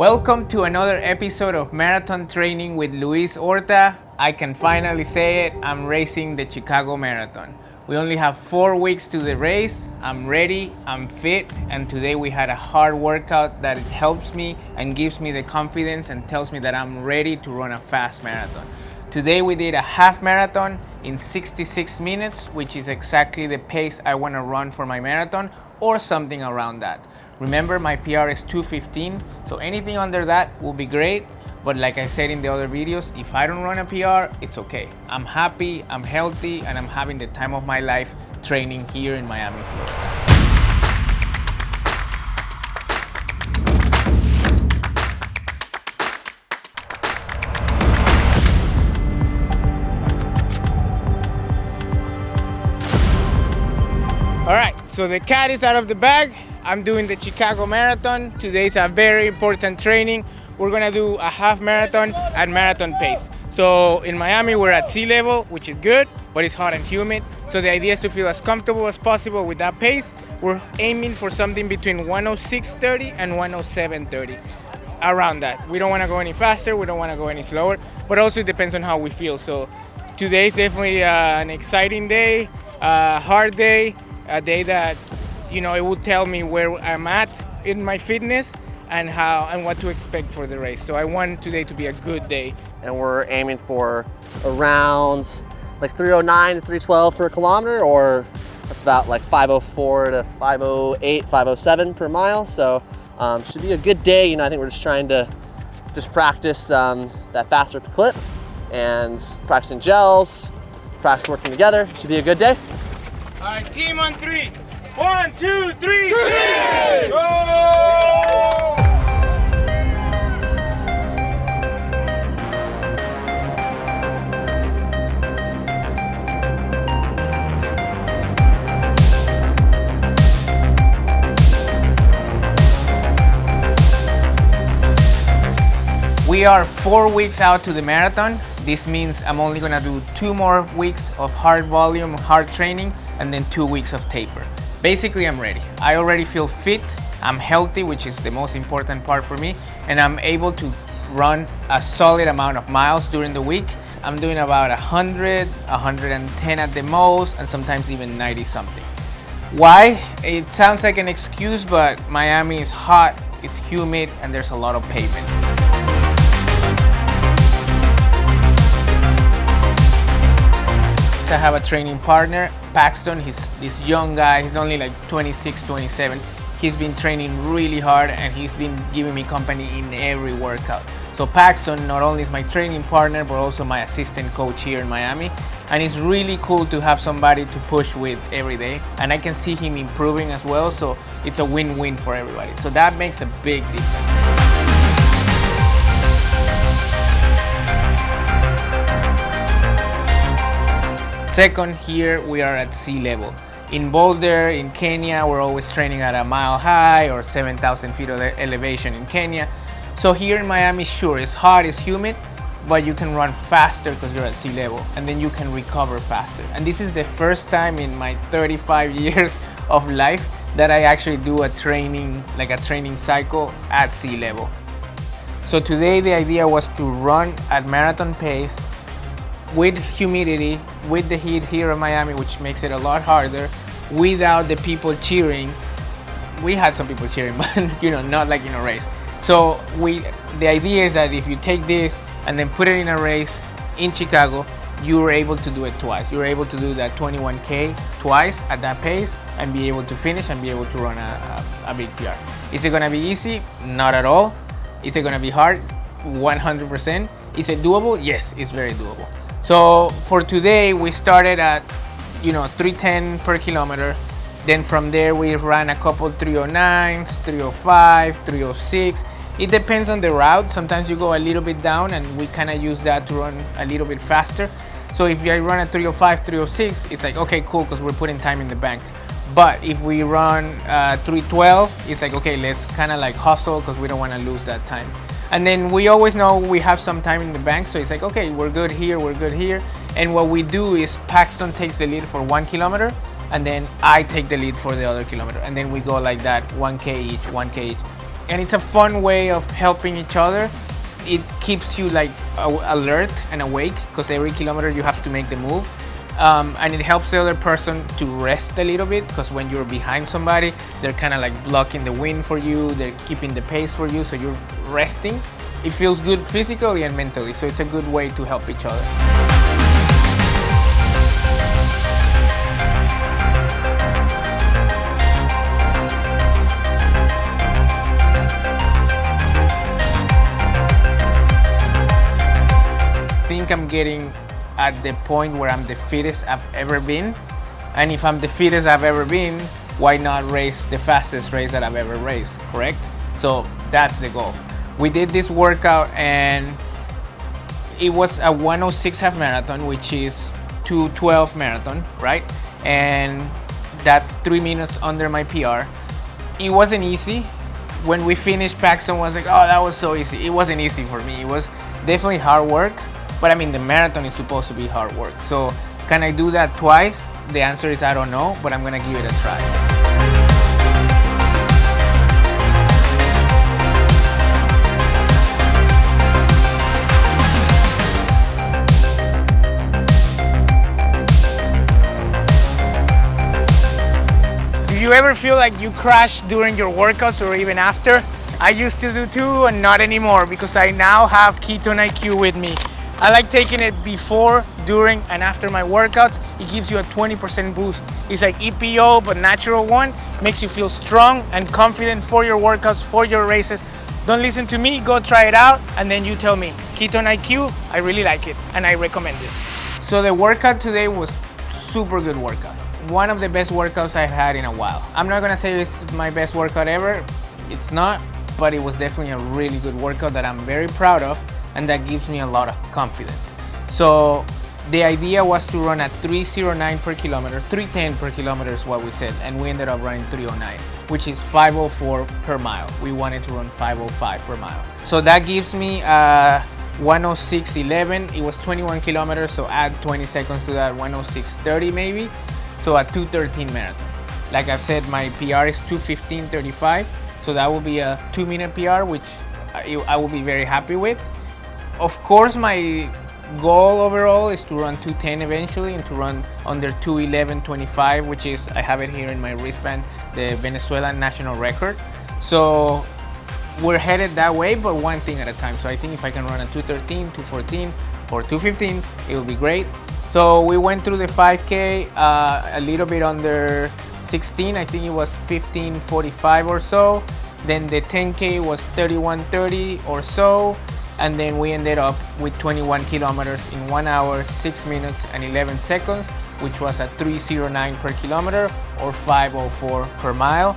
Welcome to another episode of Marathon Training with Luis Orta. I can finally say it, I'm racing the Chicago Marathon. We only have 4 weeks to the race. I'm ready, I'm fit, and today we had a hard workout that helps me and gives me the confidence and tells me that I'm ready to run a fast marathon. Today we did a half marathon in 66 minutes, which is exactly the pace I want to run for my marathon or something around that. Remember, my PR is 2:15, so anything under that will be great. But like I said in the other videos, if I don't run a PR, it's okay. I'm happy, I'm healthy, and I'm having the time of my life training here in Miami, Florida. All right, so the cat is out of the bag. I'm doing the Chicago Marathon. Today's a very important training. We're gonna do a half marathon at marathon pace. So in Miami, we're at sea level, which is good, but it's hot and humid. So the idea is to feel as comfortable as possible with that pace. We're aiming for something between 106.30 and 107.30, around that. We don't wanna go any faster, we don't wanna go any slower, but also it depends on how we feel. So today's definitely an exciting day, a hard day, a day that, you know, it will tell me where I'm at in my fitness and how and what to expect for the race. So I want today to be a good day. And we're aiming for around like 309 to 312 per kilometer, or that's about like 504 to 508, 507 per mile. So should be a good day. You know, I think we're just trying to practice that faster clip and practicing gels, practice working together. Should be a good day. All right, team on 3. 1, 2, 3, go! We are 4 weeks out to the marathon. This means I'm only gonna do 2 more weeks of hard volume, hard training, and then 2 weeks of taper. Basically, I'm ready. I already feel fit, I'm healthy, which is the most important part for me, and I'm able to run a solid amount of miles during the week. I'm doing about 100, 110 at the most, and sometimes even 90 something. Why? It sounds like an excuse, but Miami is hot, it's humid, and there's a lot of pavement. I have a training partner, Paxton. He's this young guy, he's only like 26, 27. He's been training really hard and he's been giving me company in every workout. So Paxton not only is my training partner, but also my assistant coach here in Miami. And it's really cool to have somebody to push with every day. And I can see him improving as well, so it's a win-win for everybody. So that makes a big difference. Second, here we are at sea level. In Boulder, in Kenya, we're always training at a mile high or 7,000 feet of elevation in Kenya. So here in Miami, sure, it's hot, it's humid, but you can run faster because you're at sea level, and then you can recover faster. And this is the first time in my 35 years of life that I actually do a training cycle at sea level. So today the idea was to run at marathon pace, with humidity, with the heat here in Miami, which makes it a lot harder, without the people cheering. We had some people cheering, but you know, not like in a race. So the idea is that if you take this and then put it in a race in Chicago, you're able to do it twice. You're able to do that 21K twice at that pace and be able to finish and be able to run a big PR. Is it gonna be easy? Not at all. Is it gonna be hard? 100%. Is it doable? Yes, it's very doable. So for today, we started at 310 per kilometer. Then from there, we ran a couple 309s, 305, 306. It depends on the route. Sometimes you go a little bit down and we kind of use that to run a little bit faster. So if I run a 305, 306, it's like, okay, cool, because we're putting time in the bank. But if we run 312, it's like, okay, let's kind of like hustle because we don't want to lose that time. And then we always know we have some time in the bank, so it's like, okay, we're good here, we're good here. And what we do is Paxton takes the lead for 1 kilometer, and then I take the lead for the other kilometer. And then we go like that, 1K each, 1K each. and it's a fun way of helping each other. It keeps you like alert and awake, because every kilometer you have to make the move. And it helps the other person to rest a little bit, because when you're behind somebody, they're kind of like blocking the wind for you, they're keeping the pace for you, so you're resting. It feels good physically and mentally, so it's a good way to help each other. I think I'm getting at the point where I'm the fittest I've ever been. And if I'm the fittest I've ever been, why not race the fastest race that I've ever raced, correct? So that's the goal. We did this workout and it was a 1:06 half marathon, which is 2:12 marathon, right? And that's 3 minutes under my PR. It wasn't easy. When we finished, Paxton was like, oh, that was so easy. It wasn't easy for me. It was definitely hard work. But I mean, the marathon is supposed to be hard work. So can I do that twice? The answer is I don't know, but I'm gonna give it a try. Do you ever feel like you crash during your workouts or even after? I used to do too, and not anymore, because I now have Ketone IQ with me. I like taking it before, during, and after my workouts. It gives you a 20% boost. It's like EPO, but natural one. Makes you feel strong and confident for your workouts, for your races. Don't listen to me, go try it out, and then you tell me. Ketone IQ, I really like it, and I recommend it. So the workout today was super good workout. One of the best workouts I've had in a while. I'm not gonna say it's my best workout ever. It's not, but it was definitely a really good workout that I'm very proud of, and that gives me a lot of confidence. So the idea was to run at 3:09 per kilometer, 3:10 per kilometer is what we said, and we ended up running 3:09, which is 5:04 per mile. We wanted to run 5:05 per mile. So that gives me 1:06.11. It was 21 kilometers, so add 20 seconds to that, 1:06.30 maybe. So a 2:13 marathon. Like I've said, my PR is 2:15.35, so that will be a 2-minute PR, which I will be very happy with. Of course, my goal overall is to run 2:10 eventually, and to run under 2:11.25, which is, I have it here in my wristband, the Venezuelan national record. So we're headed that way, but one thing at a time. So I think if I can run a 2:13, 2:14, or 2:15, it will be great. So we went through the 5K a little bit under 16. I think it was 15:45 or so. Then the 10K was 31:30 or so. And then we ended up with 21 kilometers in 1 hour, 6 minutes and 11 seconds, which was at 3:09 per kilometer or 5:04 per mile.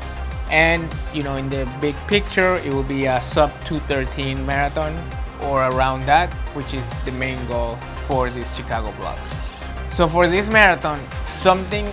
And you know, in the big picture, it will be a sub 2:13 marathon or around that, which is the main goal for this Chicago block. So for this marathon, something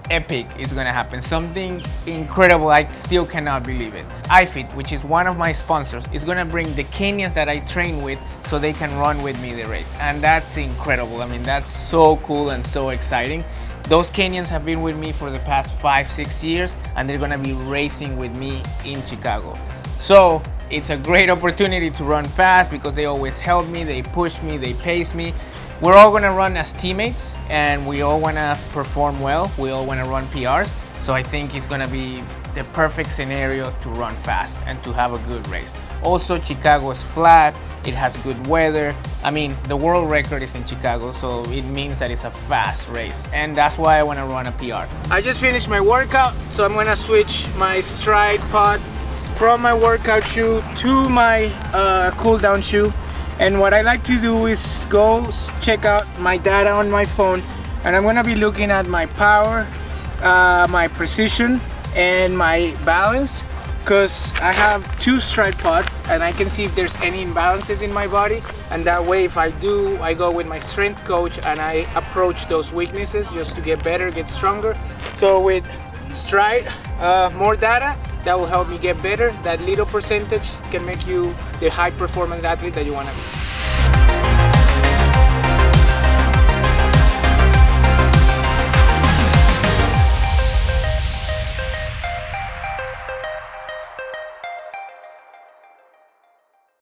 epic is gonna happen, something incredible. I still cannot believe it. iFit, which is one of my sponsors, is gonna bring the Kenyans that I train with so they can run with me the race, and that's incredible. I mean, that's so cool and so exciting. Those Kenyans have been with me for the past 5-6 years, and they're gonna be racing with me in Chicago. So it's a great opportunity to run fast, because they always help me, they push me, they pace me. We're all gonna run as teammates, and we all wanna perform well. We all wanna run PRs. So I think it's gonna be the perfect scenario to run fast and to have a good race. Also, Chicago is flat, it has good weather. I mean, the world record is in Chicago, so it means that it's a fast race. And that's why I wanna run a PR. I just finished my workout, so I'm gonna switch my Stryd pod from my workout shoe to my cool down shoe. And what I like to do is go check out my data on my phone, and I'm gonna be looking at my power, my precision, and my balance, because I have 2 Stryd pods, and I can see if there's any imbalances in my body, and that way if I do, I go with my strength coach and I approach those weaknesses just to get better, get stronger. So with Stryd, more data, that will help me get better. That little percentage can make you the high performance athlete that you want to be.